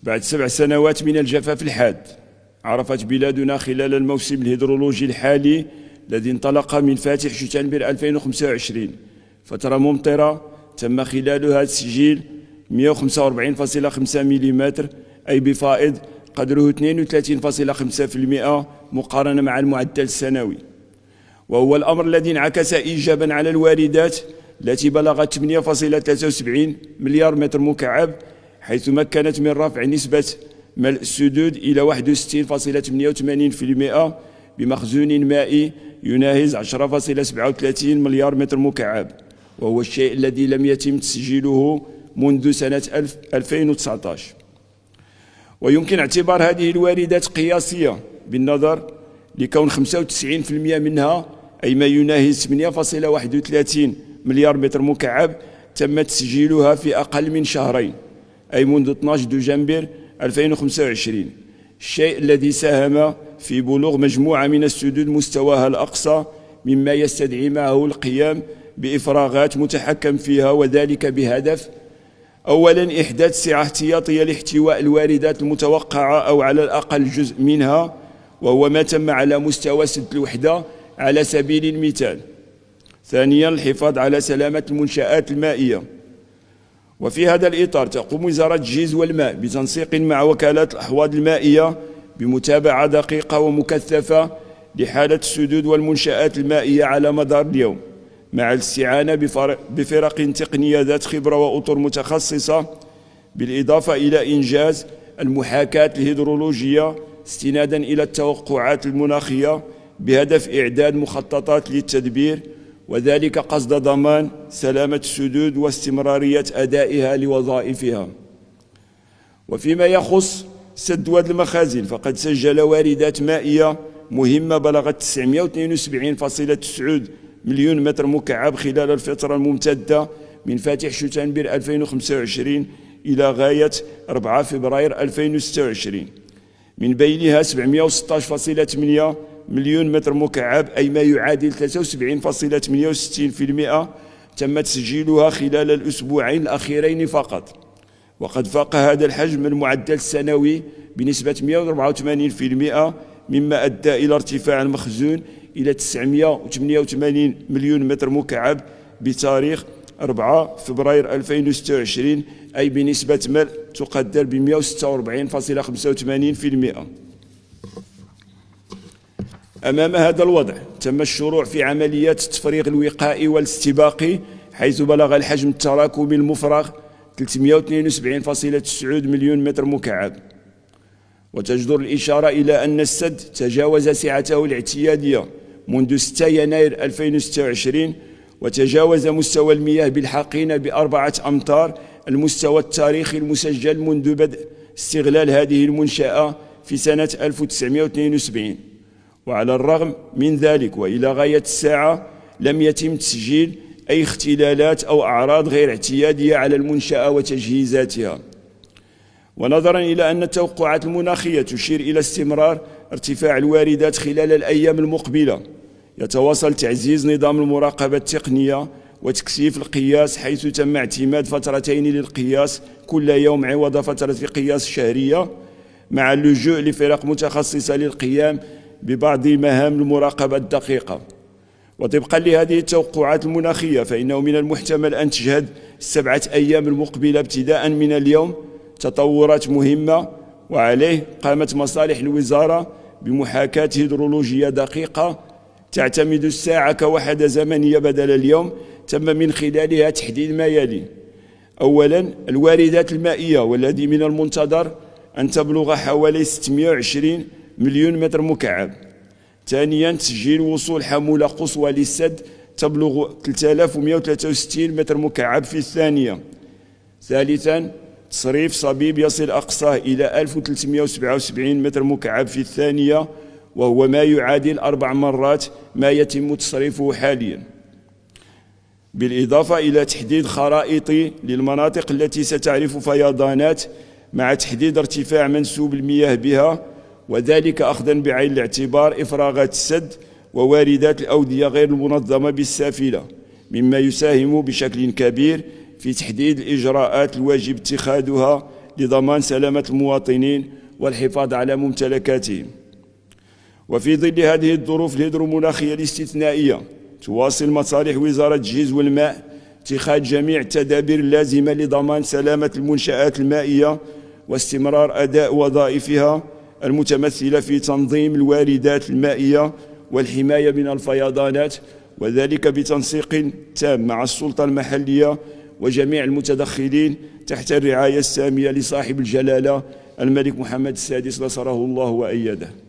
بعد 7 سنوات من الجفاف الحاد، عرفت بلادنا خلال الموسم الهيدرولوجي الحالي الذي انطلق من فاتح شتنبر 2025 فترة ممطرة تم خلالها تسجيل 145.5 ملم، أي بفائض قدره 32.5% مقارنة مع المعدل السنوي، وهو الأمر الذي انعكس إيجابا على الواردات التي بلغت 8.73 مليار متر مكعب، حيث مكنت من رفع نسبة ملء السدود إلى 61.88% بمخزون مائي يناهز 10.37 مليار متر مكعب، وهو الشيء الذي لم يتم تسجيله منذ سنة 2019. ويمكن اعتبار هذه الواردات قياسية بالنظر لكون 95% منها، أي ما يناهز 8.31 مليار متر مكعب، تم تسجيلها في أقل من شهرين، أي منذ 12 دجنبر 2025، الشيء الذي ساهم في بلوغ مجموعة من السدود مستواها الأقصى، مما يستدعي معه القيام بإفراغات متحكم فيها، وذلك بهدف: أولاً إحداث سعة احتياطية لاحتواء الواردات المتوقعة أو على الأقل جزء منها، وهو ما تم على مستوى سد الوحدة على سبيل المثال. ثانياً الحفاظ على سلامة المنشآت المائية، وفي هذا الإطار تقوم وزارة الجيز والماء بتنسيق مع وكالات الأحواض المائية بمتابعة دقيقة ومكثفة لحالة السدود والمنشآت المائية على مدار اليوم، مع الاستعانة بفرق تقنية ذات خبرة وأطر متخصصة، بالإضافة إلى إنجاز المحاكاة الهيدرولوجية استنادا إلى التوقعات المناخية بهدف إعداد مخططات للتدبير، وذلك قصد ضمان سلامة السدود واستمرارية أدائها لوظائفها. وفيما يخص سد واد المخازن، فقد سجل واردات مائية مهمة بلغت 972.9 مليون متر مكعب خلال الفترة الممتدة من فاتح شتنبر 2025 إلى غاية 4 فبراير 2026، من بينها 716.8 مليون متر مكعب، أي ما يعادل 73.68% تم تسجيلها خلال الأسبوعين الأخيرين فقط، وقد فاق هذا الحجم المعدل السنوي بنسبة 184%، مما أدى إلى ارتفاع المخزون إلى 988 مليون متر مكعب بتاريخ 4 فبراير 2026، أي بنسبة ملء تقدر ب 146.85%. أمام هذا الوضع تم الشروع في عمليات التفريغ الوقائي والاستباقي، حيث بلغ الحجم التراكمي المفرغ 372.9 مليون متر مكعب. وتجدر الإشارة إلى أن السد تجاوز سعته الاعتيادية منذ 6 يناير 2026، وتجاوز مستوى المياه بالحقينة ب4 أمتار، المستوى التاريخي المسجل منذ بدء استغلال هذه المنشأة في سنة 1972. وعلى الرغم من ذلك وإلى غاية الساعة لم يتم تسجيل أي اختلالات أو أعراض غير اعتيادية على المنشأة وتجهيزاتها. ونظرا إلى أن التوقعات المناخية تشير إلى استمرار ارتفاع الواردات خلال الأيام المقبلة، يتواصل تعزيز نظام المراقبة التقنية وتكثيف القياس، حيث تم اعتماد فترتين للقياس كل يوم عوض فترة قياس شهرية، مع اللجوء لفرق متخصصة للقيام ببعض مهام المراقبة الدقيقة. وطبقا لهذه التوقعات المناخية، فإنه من المحتمل أن تشهد 7 أيام المقبلة ابتداء من اليوم تطورات مهمة، وعليه قامت مصالح الوزارة بمحاكاة هيدرولوجية دقيقة تعتمد الساعة كوحدة زمنية بدل اليوم، تم من خلالها تحديد ما يلي: أولا الواردات المائية، والذي من المنتظر أن تبلغ حوالي 620 مليون متر مكعب. ثانيا تسجيل وصول حمولة قصوى للسد تبلغ 3163 متر مكعب في الثانية. ثالثا تصريف صبيب يصل أقصاه إلى 1377 متر مكعب في الثانية، وهو ما يعادل 4 مرات ما يتم تصريفه حاليا، بالإضافة إلى تحديد خرائط للمناطق التي ستعرف فيضانات، مع تحديد ارتفاع منسوب المياه بها، وذلك أخذا بعين الاعتبار إفراغات السد وواردات الأودية غير المنظمة بالسافلة، مما يساهم بشكل كبير في تحديد الإجراءات الواجب اتخاذها لضمان سلامة المواطنين والحفاظ على ممتلكاتهم. وفي ظل هذه الظروف الهيدرومناخية الاستثنائية، تواصل مصالح وزارة التجهيز والماء اتخاذ جميع التدابير اللازمة لضمان سلامة المنشآت المائية واستمرار أداء وظائفها المتمثلة في تنظيم الواردات المائية والحماية من الفيضانات، وذلك بتنسيق تام مع السلطة المحلية وجميع المتدخلين تحت الرعاية السامية لصاحب الجلالة الملك محمد السادس نصره الله وأيده.